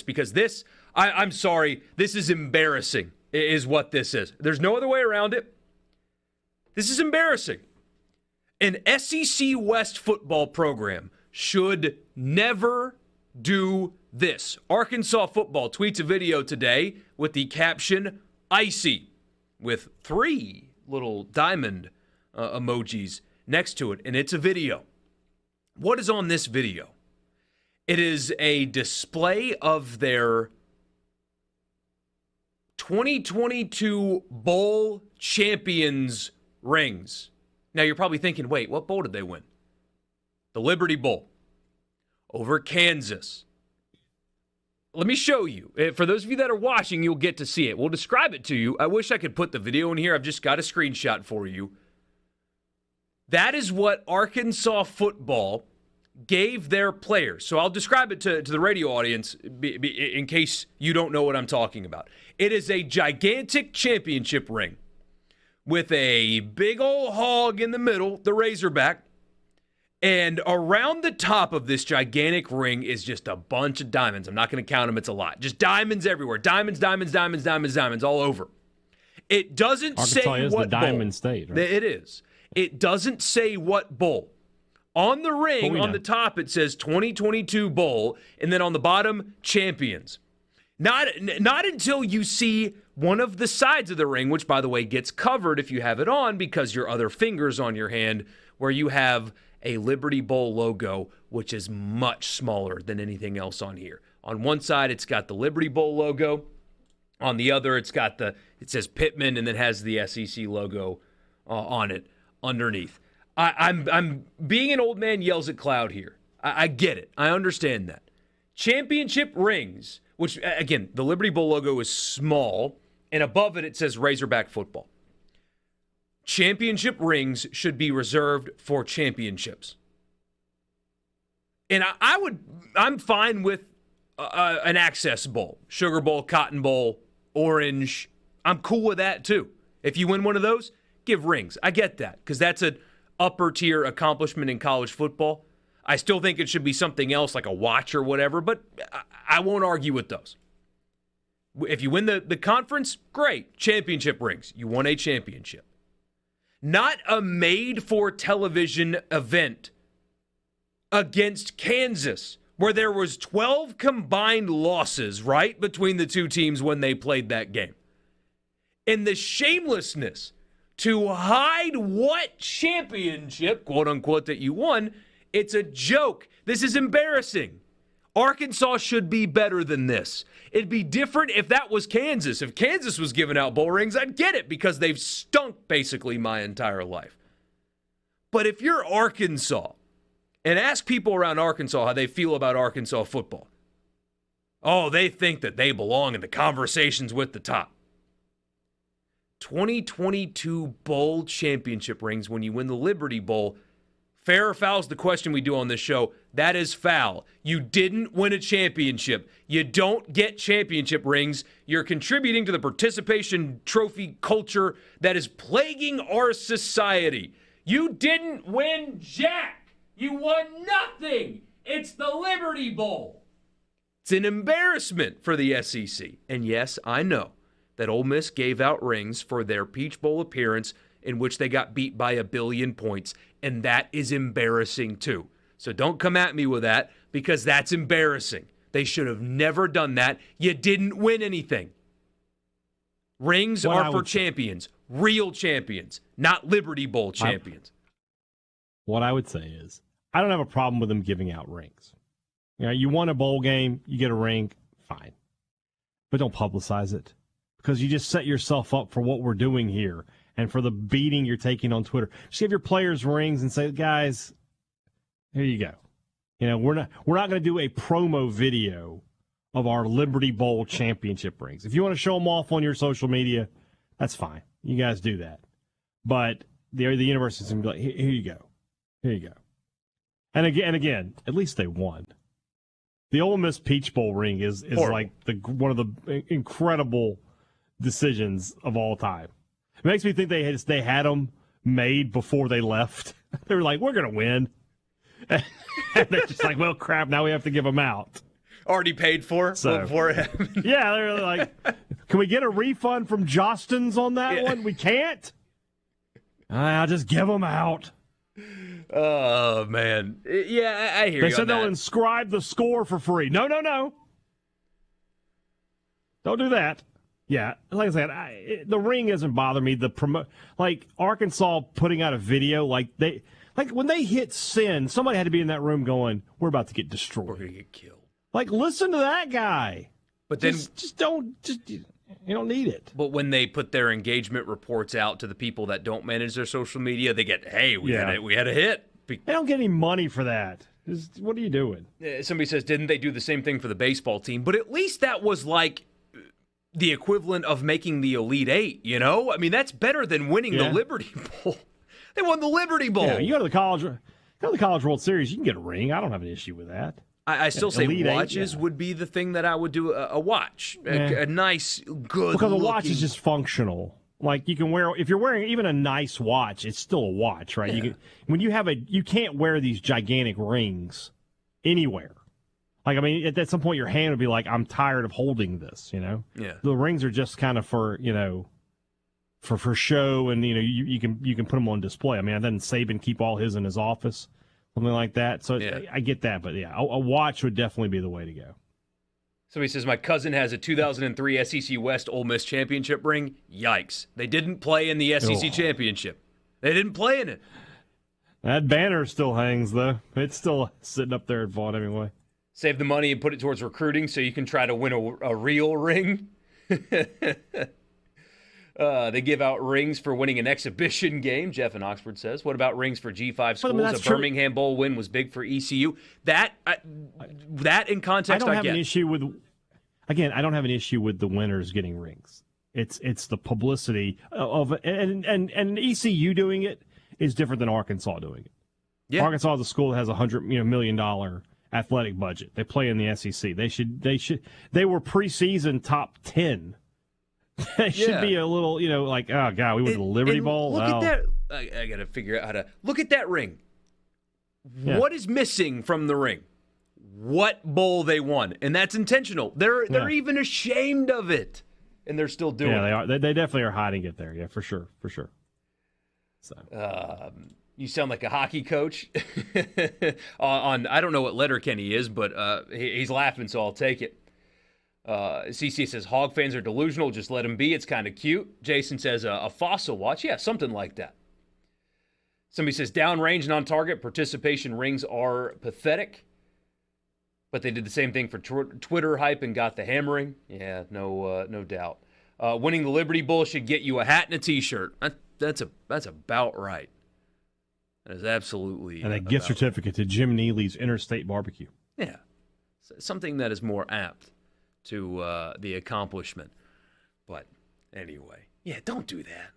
because this, I'm sorry, this is embarrassing, is what this is. There's no other way around it. This is embarrassing. An SEC West football program should never do this. Arkansas football tweets a video today with the caption, "Icy," with 3 little diamond emojis next to it, and it's a video. What is on this video? It is a display of their 2022 Bowl champions rings. Now you're probably thinking, wait, what bowl did they win? The Liberty Bowl over Kansas. Let me show you. For those of you that are watching, you'll get to see it. We'll describe it to you. I wish I could put the video in here. I've just got a screenshot for you. That is what Arkansas football gave their players. So I'll describe it to the radio audience in case you don't know what I'm talking about. It is a gigantic championship ring with a big old hog in the middle, the Razorback, and around the top of this gigantic ring is just a bunch of diamonds. I'm not going to count them. It's a lot. Just diamonds everywhere. Diamonds, diamonds, diamonds, diamonds, diamonds all over. It doesn't Arkansas say is what the bowl. Diamond State, right? It is. It doesn't say what bowl. On the ring, on the top, it says 2022 Bowl, and then on the bottom, champions. Not until you see one of the sides of the ring, which, by the way, gets covered if you have it on because your other finger's on your hand, where you have a Liberty Bowl logo, which is much smaller than anything else on here. On one side, it's got the Liberty Bowl logo. On the other, it says Pittman, and then has the SEC logo on it underneath. I'm being an old man yells at cloud here. I get it. I understand that. Championship rings, which, again, the Liberty Bowl logo is small, and above it, it says Razorback football. Championship rings should be reserved for championships. And I'm fine with an Access Bowl, Sugar Bowl, Cotton Bowl, Orange. I'm cool with that, too. If you win one of those, give rings. I get that, because that's an upper tier accomplishment in college football. I still think it should be something else like a watch or whatever, but I won't argue with those. If you win the conference, great. Championship rings. You won a championship. Not a made-for-television event against Kansas, where there was 12 combined losses, right, between the two teams when they played that game. And the shamelessness to hide what championship, quote-unquote, that you won, it's a joke. This is embarrassing. Arkansas should be better than this. It'd be different if that was Kansas. If Kansas was giving out bowl rings, I'd get it because they've stunk basically my entire life. But if you're Arkansas, and ask people around Arkansas how they feel about Arkansas football. Oh, they think that they belong in the conversations with the top. 2022 Bowl championship rings when you win the Liberty Bowl. Fair or foul is the question we do on this show. That is foul. You didn't win a championship. You don't get championship rings. You're contributing to the participation trophy culture that is plaguing our society. You didn't win jack. You won nothing. It's the Liberty Bowl. It's an embarrassment for the SEC. And yes, I know that Ole Miss gave out rings for their Peach Bowl appearance in which they got beat by 1 billion points, and that is embarrassing too. So don't come at me with that because that's embarrassing. They should have never done that. You didn't win anything. Rings are for champions, real champions, not Liberty Bowl champions. What I would say is I don't have a problem with them giving out rings. You know, you won a bowl game, you get a ring, fine. But don't publicize it because you just set yourself up for what we're doing here and for the beating you're taking on Twitter. Just give your players rings and say, guys, here you go. You know, we're not going to do a promo video of our Liberty Bowl championship rings. If you want to show them off on your social media, that's fine. You guys do that. But the university's going to be like, here you go. Here you go. And again, at least they won. The Ole Miss Peach Bowl ring is like one of the incredible decisions of all time. It makes me think they had them made before they left. They were like, we're going to win. And they're just like, well, crap, now we have to give them out. Already paid for So, before it happened. Yeah, they're like, can we get a refund from Jostens on that one? We can't? I'll just give them out. Oh, man. Yeah, I hear you. They said they'll that. inscribe the score for free. No. Don't do that. Yeah, like I said, the ring doesn't bother me. Like Arkansas putting out a video, like when they hit sin, somebody had to be in that room going, "We're about to get destroyed. We're gonna get killed." Like, listen to that guy. But then, you don't need it. But when they put their engagement reports out to the people that don't manage their social media, they get, "Hey, we had a hit." They don't get any money for that. What are you doing? Somebody says, "Didn't they do the same thing for the baseball team?" But at least that was like the equivalent of making the Elite Eight, you know? I mean, that's better than winning the Liberty Bowl. They won the Liberty Bowl. Yeah, you go to the College World Series, you can get a ring. I don't have an issue with that. I still say Elite watches 8, would be the thing that I would do a watch. A nice, good Because a watch is just functional. Like, you can wear, if you're wearing even a nice watch, it's still a watch, right? Yeah. You can't wear these gigantic rings anywhere. Like, I mean, at some point your hand would be like, I'm tired of holding this, you know? Yeah. The rings are just kind of for, for show, and, you can put them on display. I mean, doesn't Saban keep all his in his office? Something like that. So yeah. I get that, but yeah, a watch would definitely be the way to go. Somebody says, my cousin has a 2003 SEC West Ole Miss championship ring. Yikes. They didn't play in the SEC championship. They didn't play in it. That banner still hangs, though. It's still sitting up there at Vaughn anyway. Save the money and put it towards recruiting so you can try to win a real ring. They give out rings for winning an exhibition game, Jeff in Oxford says. What about rings for G5 schools? A Birmingham Bowl win was big for ECU. That in context, I don't have an issue with. Again, I don't have an issue with the winners getting rings. It's the publicity of and ECU doing it is different than Arkansas doing it. Yeah. Arkansas is a school that has $100 million athletic budget. They play in the SEC. They were preseason top 10. They should be a little, like, oh god, we went to the Liberty Bowl. Look at that. I got to figure out how to look at that ring. Yeah. What is missing from the ring? What bowl they won, and that's intentional. They're even ashamed of it, and they're still doing it. They are. They definitely are hiding it there. Yeah, for sure. So. You sound like a hockey coach. I don't know what Letterkenny he is, but he's laughing, so I'll take it. CC says, Hog fans are delusional. Just let them be. It's kind of cute. Jason says, a fossil watch. Yeah, something like that. Somebody says, downrange and on target participation rings are pathetic. But they did the same thing for Twitter hype and got the hammering. Yeah, no doubt. Winning the Liberty Bowl should get you a hat and a T-shirt. That's about right. That is absolutely. And a gift certificate to Jim Neely's Interstate Barbecue. Yeah, something that is more apt to the accomplishment. But anyway, yeah, don't do that.